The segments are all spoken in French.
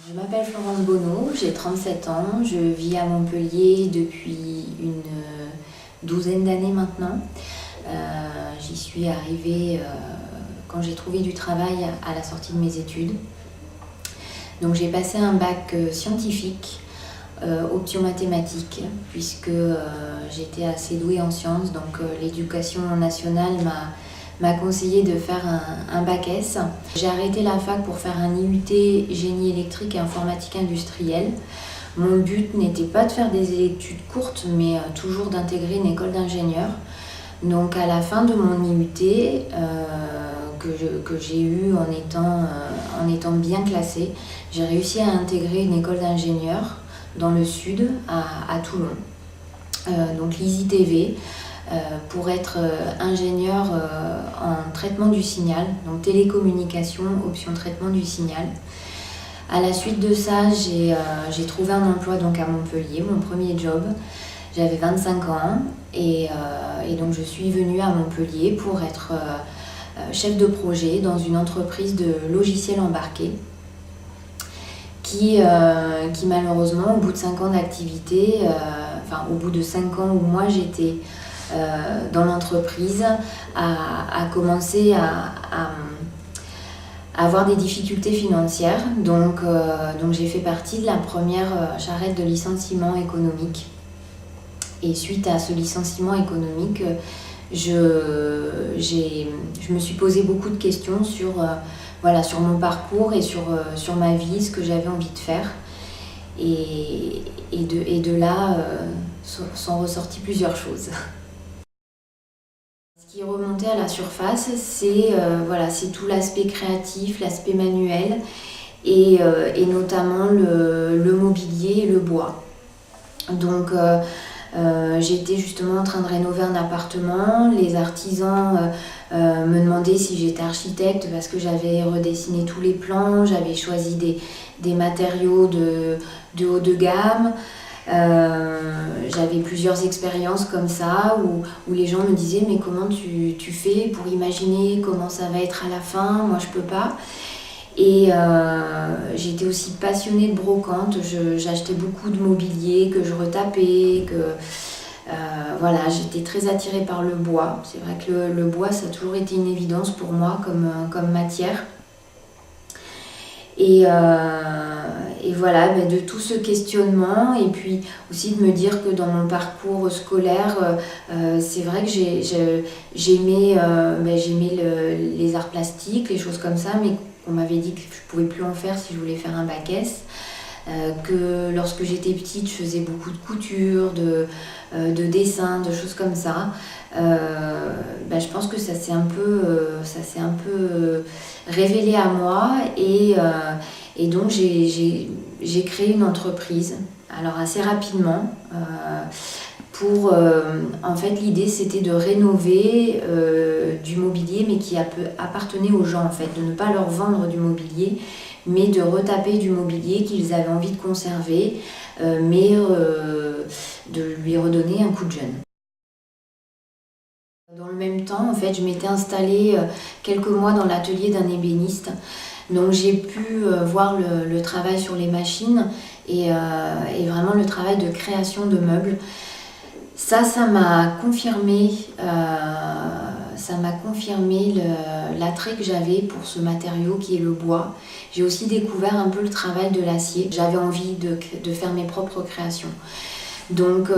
Je m'appelle Florence Bonneau, j'ai 37 ans, je vis à Montpellier depuis une douzaine d'années maintenant. J'y suis arrivée quand j'ai trouvé du travail à la sortie de mes études. Donc j'ai passé un bac scientifique, option mathématiques, puisque j'étais assez douée en sciences, donc l'éducation nationale m'a conseillé de faire un bac S. J'ai arrêté la fac pour faire un IUT génie électrique et informatique industrielle. Mon but n'était pas de faire des études courtes, mais toujours d'intégrer une école d'ingénieur. Donc à la fin de mon IUT, que j'ai eu en étant bien classée, j'ai réussi à intégrer une école d'ingénieur dans le sud, à Toulon, donc l'ISI-TV, pour être ingénieur en traitement du signal, donc télécommunication, option traitement du signal. À la suite de ça, j'ai trouvé un emploi donc à Montpellier, mon premier job. J'avais 25 ans et donc je suis venue à Montpellier pour être chef de projet dans une entreprise de logiciels embarqués qui malheureusement, au bout de 5 ans d'activité, au bout de 5 ans où moi j'étais dans l'entreprise, a commencé à avoir des difficultés financières. Donc j'ai fait partie de la première charrette de licenciement économique. Et suite à ce licenciement économique, je me suis posé beaucoup de questions sur mon parcours et sur ma vie, ce que j'avais envie de faire. Et de là sont ressorties plusieurs choses. Ce qui est remonté à la surface, c'est tout l'aspect créatif, l'aspect manuel et notamment le mobilier et le bois. Donc j'étais justement en train de rénover un appartement. Les artisans me demandaient si j'étais architecte parce que j'avais redessiné tous les plans, j'avais choisi des matériaux de haut de gamme. J'avais plusieurs expériences comme ça où les gens me disaient mais comment tu fais pour imaginer comment ça va être à la fin, moi je peux pas. Et j'étais aussi passionnée de brocante, j'achetais beaucoup de mobilier que je retapais, j'étais très attirée par le bois. C'est vrai que le bois ça a toujours été une évidence pour moi comme matière. Et de tout ce questionnement et puis aussi de me dire que dans mon parcours scolaire, c'est vrai que j'aimais les arts plastiques, les choses comme ça, mais on m'avait dit que je ne pouvais plus en faire si je voulais faire un bac S. Que lorsque j'étais petite, je faisais beaucoup de couture, de dessin, de choses comme ça. Je pense que ça s'est un peu révélé à moi et donc j'ai créé une entreprise, alors assez rapidement. En fait, l'idée c'était de rénover du mobilier mais qui appartenait aux gens en fait, de ne pas leur vendre du mobilier mais de retaper du mobilier qu'ils avaient envie de conserver mais de lui redonner un coup de jeune. Dans le même temps, en fait, je m'étais installée quelques mois dans l'atelier d'un ébéniste. Donc j'ai pu voir le travail sur les machines et vraiment le travail de création de meubles. Ça m'a confirmé, l'attrait que j'avais pour ce matériau qui est le bois. J'ai aussi découvert un peu le travail de l'acier. J'avais envie de faire mes propres créations. Donc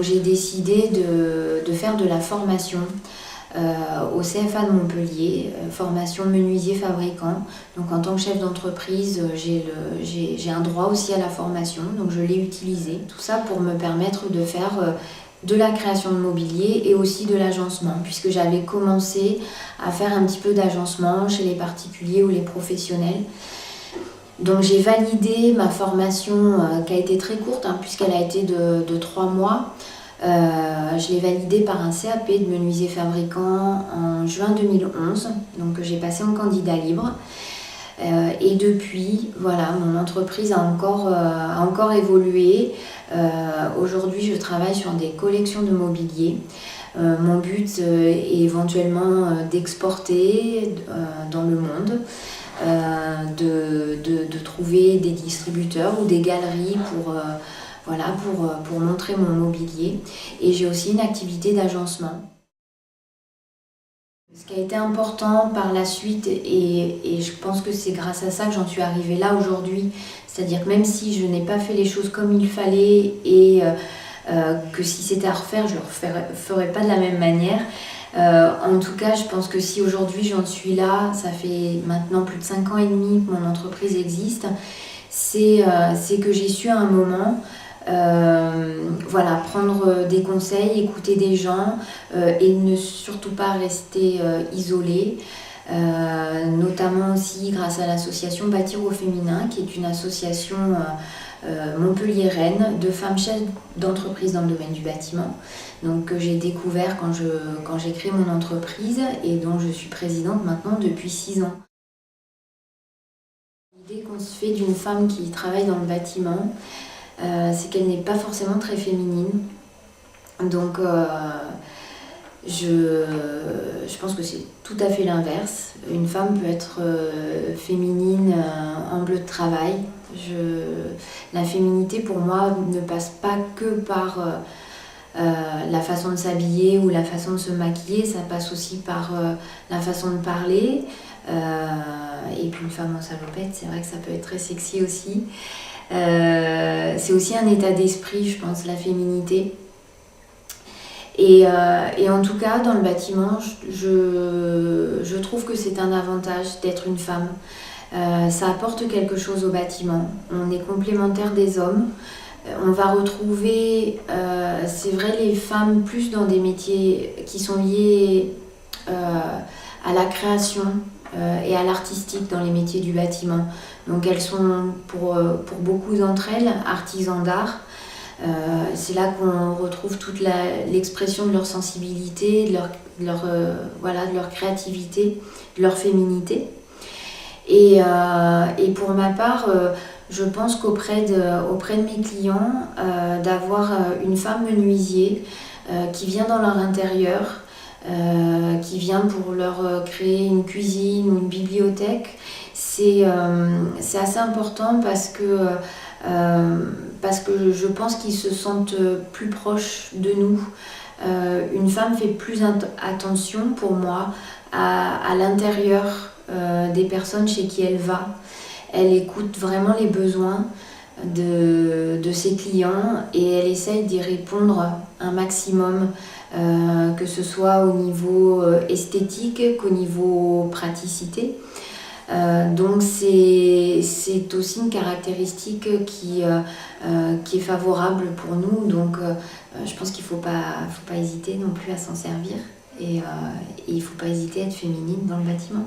j'ai décidé de faire de la formation au CFA de Montpellier, formation menuisier fabricant. Donc en tant que chef d'entreprise, j'ai un droit aussi à la formation, donc je l'ai utilisé. Tout ça pour me permettre de faire de la création de mobilier et aussi de l'agencement, puisque j'avais commencé à faire un petit peu d'agencement chez les particuliers ou les professionnels. Donc j'ai validé ma formation qui a été très courte, puisqu'elle a été de 3 mois. Je l'ai validée par un CAP de menuisier fabricant en juin 2011, donc j'ai passé en candidat libre. Et depuis, mon entreprise a encore évolué. Aujourd'hui, je travaille sur des collections de mobilier. Mon but est éventuellement d'exporter dans le monde. de trouver des distributeurs ou des galeries pour montrer mon mobilier. Et j'ai aussi une activité d'agencement. Ce qui a été important par la suite, et je pense que c'est grâce à ça que j'en suis arrivée là aujourd'hui, c'est-à-dire que même si je n'ai pas fait les choses comme il fallait et que si c'était à refaire, je ne le ferais pas de la même manière. En tout cas, je pense que si aujourd'hui j'en suis là, ça fait maintenant plus de 5 ans et demi que mon entreprise existe, c'est que j'ai su à un moment prendre des conseils, écouter des gens et ne surtout pas rester isolée. Notamment aussi grâce à l'association Bâtir au féminin, qui est une association montpelliéraine de femmes chefs d'entreprise dans le domaine du bâtiment, donc que j'ai découvert quand j'ai créé mon entreprise et dont je suis présidente maintenant depuis 6 ans. L'idée qu'on se fait d'une femme qui travaille dans le bâtiment, c'est qu'elle n'est pas forcément très féminine. Donc je pense que c'est tout à fait l'inverse. Une femme peut être féminine en bleu de travail. La féminité pour moi ne passe pas que par la façon de s'habiller ou la façon de se maquiller, ça passe aussi par la façon de parler. Et puis une femme en salopette, c'est vrai que ça peut être très sexy aussi. C'est aussi un état d'esprit, je pense, la féminité. Et en tout cas, dans le bâtiment, je trouve que c'est un avantage d'être une femme. Ça apporte quelque chose au bâtiment. On est complémentaires des hommes. On va retrouver, c'est vrai, les femmes plus dans des métiers qui sont liés à la création et à l'artistique dans les métiers du bâtiment. Donc elles sont, pour beaucoup d'entre elles, artisans d'art. C'est là qu'on retrouve toute l'expression de leur sensibilité, de leur créativité, de leur féminité. Et pour ma part, je pense qu'auprès de mes clients, d'avoir une femme menuisier qui vient dans leur intérieur, qui vient pour leur créer une cuisine ou une bibliothèque, c'est assez important parce que je pense qu'ils se sentent plus proches de nous. Une femme fait plus attention pour moi à l'intérieur des personnes chez qui elle va. Elle écoute vraiment les besoins de ses clients et elle essaye d'y répondre un maximum, que ce soit au niveau esthétique qu'au niveau praticité. Donc c'est aussi une caractéristique qui est favorable pour nous. Donc je pense qu'il ne faut pas hésiter non plus à s'en servir et il ne faut pas hésiter à être féminine dans le bâtiment.